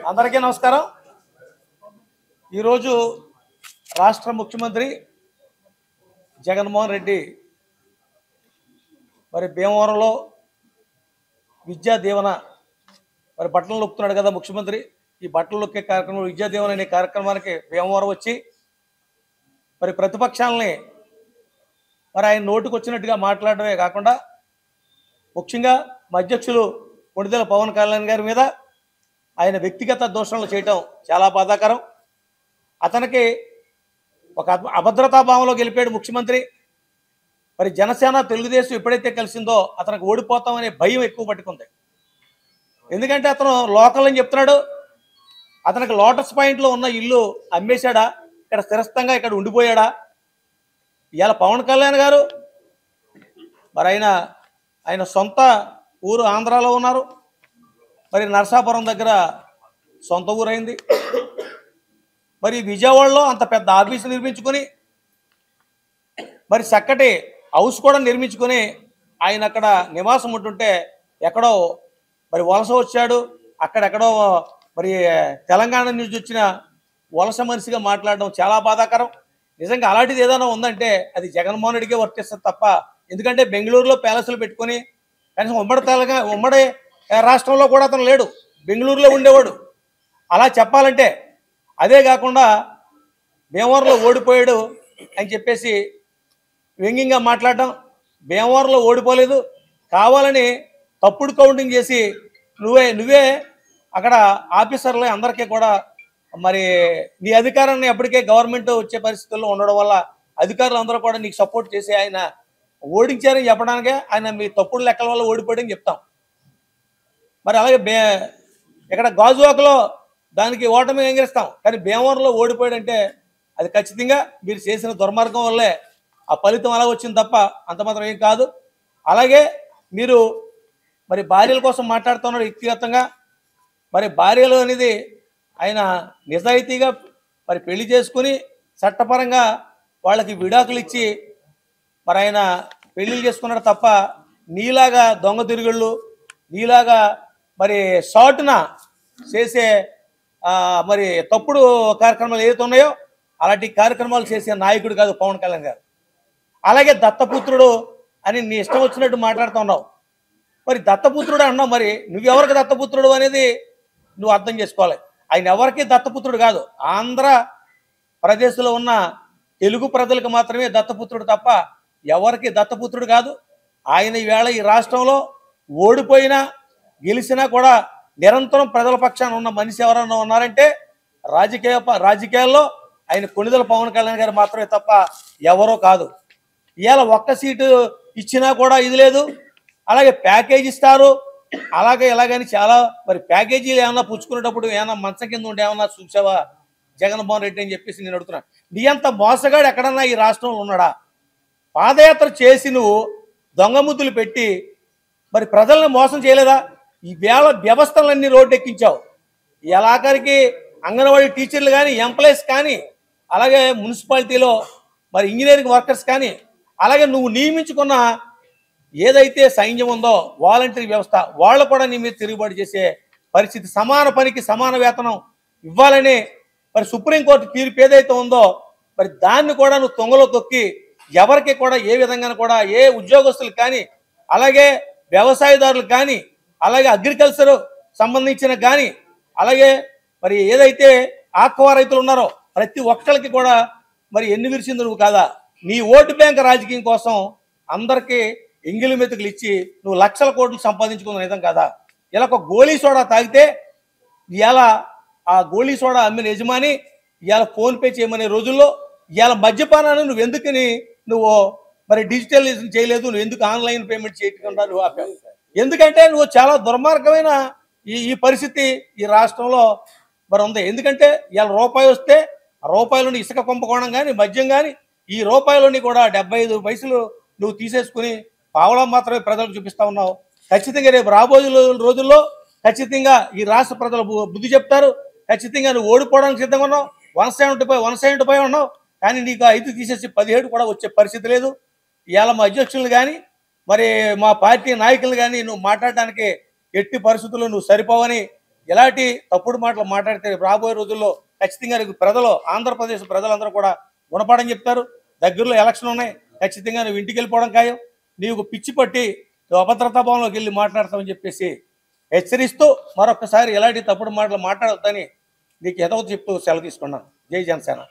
అందరికీ నమస్కారం. ఈరోజు రాష్ట్ర ముఖ్యమంత్రి జగన్మోహన్ రెడ్డి మరి భీమవరంలో విద్యా దీవెన మరి బట్టలు నొక్కుతున్నాడు కదా ముఖ్యమంత్రి. ఈ బట్టలు నొక్కే కార్యక్రమం విద్యా దీవెన అనే కార్యక్రమానికి భీమవరం వచ్చి మరి ప్రతిపక్షాలని మరి ఆయన నోటుకు వచ్చినట్టుగా మాట్లాడడమే కాకుండా ముఖ్యంగా మా అధ్యక్షులు కొణిదెల పవన్ కళ్యాణ్ గారి మీద ఆయన వ్యక్తిగత దూషణలు చేయటం చాలా బాధాకరం. అతనికి ఒక అభద్రతా భావంలో గెలిపాడు ముఖ్యమంత్రి. మరి జనసేన తెలుగుదేశం ఎప్పుడైతే కలిసిందో అతనికి ఓడిపోతామనే భయం ఎక్కువ పట్టుకుంది. ఎందుకంటే అతను లోకల్ అని చెప్తున్నాడు. అతనికి లోటస్ పాయింట్లో ఉన్న ఇల్లు అమ్మేశాడా, ఇక్కడ స్థిరస్థంగా ఇక్కడ ఉండిపోయాడా? ఇవాళ పవన్ కళ్యాణ్ గారు మరి ఆయన సొంత ఊరు ఆంధ్రాలో ఉన్నారు. మరి నరసాపురం దగ్గర సొంత ఊరైంది. మరి విజయవాడలో అంత పెద్ద ఆఫీసు నిర్మించుకొని మరి చక్కటి హౌస్ కూడా నిర్మించుకొని ఆయన అక్కడ నివాసం ఉంటుంటే ఎక్కడో మరి వలస వచ్చాడు. అక్కడెక్కడో మరి తెలంగాణ నుంచి వచ్చిన వలస మనిషిగా మాట్లాడడం చాలా బాధాకరం. నిజంగా అలాంటిది ఏదైనా ఉందంటే అది జగన్మోహన్ రెడ్డికే వర్తిస్తుంది తప్ప. ఎందుకంటే బెంగళూరులో ప్యాలెస్లు పెట్టుకొని కనీసం ఉమ్మడి రాష్ట్రంలో కూడా అతను లేడు, బెంగళూరులో ఉండేవాడు. అలా చెప్పాలంటే అదే కాకుండా భీమవరంలో ఓడిపోయాడు అని చెప్పేసి వ్యంగ్యంగా మాట్లాడటం. భీమవరంలో ఓడిపోలేదు, కావాలని తప్పుడు కౌంటింగ్ చేసి నువ్వే అక్కడ ఆఫీసర్లు అందరికీ కూడా మరి నీ అధికారాన్ని ఎప్పటికే గవర్నమెంట్ వచ్చే పరిస్థితుల్లో ఉండడం వల్ల అధికారులు అందరూ కూడా నీకు సపోర్ట్ చేసి ఆయన ఓడించారని చెప్పడానికే ఆయన మీ తప్పుడు లెక్కల వల్ల ఓడిపోయాడని చెప్తాం. మరి అలాగే ఇక్కడ గాజువాకలో దానికి ఓటమి ఎంగరిస్తాం. కానీ భీమవరంలో ఓడిపోయాడంటే అది ఖచ్చితంగా మీరు చేసిన దుర్మార్గం వల్లే ఆ ఫలితం అలా వచ్చింది తప్ప అంత మాత్రం ఏం కాదు. అలాగే మీరు మరి భార్యల కోసం మాట్లాడుతున్నారు వ్యక్తిగతంగా. మరి భార్యలు అనేది ఆయన నిజాయితీగా మరి పెళ్లి చేసుకుని చట్టపరంగా వాళ్ళకి విడాకులు ఇచ్చి మరి ఆయన పెళ్లిళ్ళు చేసుకున్నాడు తప్ప నీలాగా దొంగ తిరుగుళ్ళు, నీలాగా మరి షార్ట్న చేసే మరి తప్పుడు కార్యక్రమాలు ఏదైతే ఉన్నాయో అలాంటి కార్యక్రమాలు చేసే నాయకుడు కాదు పవన్ కళ్యాణ్ గారు. అలాగే దత్తపుత్రుడు అని నీ ఇష్టం వచ్చినట్టు మాట్లాడుతున్నావు. మరి దత్తపుత్రుడు అన్నావు, మరి నువ్వెవరికి దత్తపుత్రుడు అనేది నువ్వు అర్థం చేసుకోవాలి. ఆయన ఎవరికి దత్తపుత్రుడు కాదు, ఆంధ్రప్రదేశ్లో ఉన్న తెలుగు ప్రజలకు మాత్రమే దత్తపుత్రుడు తప్ప ఎవరికి దత్తపుత్రుడు కాదు. ఆయన ఈవేళ ఈ రాష్ట్రంలో ఓడిపోయినా గెలిచినా కూడా నిరంతరం ప్రజల పక్షాన ఉన్న మనిషి ఎవరన్నా ఉన్నారంటే రాజకీయాల్లో ఆయన కొణిదెల పవన్ కళ్యాణ్ గారు మాత్రమే తప్ప ఎవరో కాదు. ఇవాళ ఒక్క సీటు ఇచ్చినా కూడా ఇది లేదు. అలాగే ప్యాకేజ్ ఇస్తారు, అలాగే ఇలాగని చాలా మరి ప్యాకేజీలు ఏమన్నా పుచ్చుకునేటప్పుడు ఏమన్నా మంచం కింద ఉండి ఏమన్నా చూసావా జగన్మోహన్ రెడ్డి అని చెప్పేసి నేను అడుగుతున్నాను. నీ అంత మోసగాడు ఎక్కడన్నా ఈ రాష్ట్రంలో ఉన్నాడా? పాదయాత్ర చేసి నువ్వు దొంగ ముద్దులు పెట్టి మరి ప్రజల్ని మోసం చేయలేదా? ఈ వ్యవస్థలన్నీ రోడ్డు ఎక్కించావు. ఈ ఆఖరికి అంగన్వాడీ టీచర్లు కానీ, ఎంప్లాయీస్ కానీ, అలాగే మున్సిపాలిటీలో మరి ఇంజనీరింగ్ వర్కర్స్ కానీ, అలాగే నువ్వు నియమించుకున్న ఏదైతే సైన్యం ఉందో వాలంటరీ వ్యవస్థ వాళ్ళు కూడా నీ మీద తిరుగుబాటు చేసే పరిస్థితి. సమాన పనికి సమాన వేతనం ఇవ్వాలని మరి సుప్రీంకోర్టు తీర్పు ఏదైతే ఉందో మరి దాన్ని కూడా నువ్వు తొంగలో తొక్కి ఎవరికి కూడా ఏ విధంగా కూడా ఏ ఉద్యోగస్తులు కానీ, అలాగే వ్యవసాయదారులకు కానీ, అలాగే అగ్రికల్చర్ సంబంధించిన కానీ, అలాగే మరి ఏదైతే ఆక్వా రైతులు ఉన్నారో ప్రతి ఒక్కరికి కూడా మరి ఎన్ని విరిచింది నువ్వు కాదా? నీ ఓటు బ్యాంక్ రాజకీయం కోసం అందరికీ ఎంగిలి మెతుకులు ఇచ్చి నువ్వు లక్షల కోట్లు సంపాదించుకున్న నిజం కదా. ఇలా ఒక గోళీ సోడా తాగితే ఇవాళ ఆ గోళీ సోడా అమ్మిన యజమాని ఇవాళ ఫోన్పే చేయమనే రోజుల్లో ఇవాళ మద్యపానాన్ని నువ్వు ఎందుకని నువ్వు మరి డిజిటలైజేషన్ చేయలేదు, నువ్వు ఎందుకు ఆన్లైన్ పేమెంట్ చేయకుండా నువ్వు ఆపావు? ఎందుకంటే నువ్వు చాలా దుర్మార్గమైన ఈ పరిస్థితి ఈ రాష్ట్రంలో మరి ఉంది. ఎందుకంటే ఇవాళ రూపాయి వస్తే ఆ రూపాయలని ఇసుక కుంభకోణం కానీ, మద్యం కానీ, ఈ రూపాయలని కూడా 75 పైసలు నువ్వు తీసేసుకుని పావలా మాత్రమే ప్రజలకు చూపిస్తా ఉన్నావు. ఖచ్చితంగా రేపు రాబోయే రోజుల్లో ఖచ్చితంగా ఈ రాష్ట్ర ప్రజలు బుద్ధి చెప్తారు. ఖచ్చితంగా నువ్వు ఓడిపోవడానికి సిద్ధంగా ఉన్నావు. 175 ఉన్నావు. కానీ నీకు 5 తీసేసి 17 కూడా వచ్చే పరిస్థితి లేదు. ఇవాళ మా అధ్యక్షులు కానీ మరి మా పార్టీ నాయకులు కానీ నువ్వు మాట్లాడడానికి ఎట్టి పరిస్థితుల్లో నువ్వు సరిపోవని ఎలాంటి తప్పుడు మాటలు మాట్లాడితే రాబోయే రోజుల్లో ఖచ్చితంగా నీకు ప్రజలు, ఆంధ్రప్రదేశ్ ప్రజలందరూ కూడా గుణపాఠం చెప్తారు. దగ్గరలో ఎలక్షన్ ఉన్నాయి, ఖచ్చితంగా నువ్వు ఇంటికి వెళ్ళిపోవడం ఖాయం. నీకు పిచ్చి పట్టి నువ్వు అభద్రతా భవన్లోకి వెళ్ళి మాట్లాడతామని చెప్పేసి హెచ్చరిస్తూ మరొకసారి ఎలాంటి తప్పుడు మాటలు మాట్లాడొద్దని నీకు ఎదవ చెప్తూ సెలవు తీసుకున్నాను. జై జనసేన.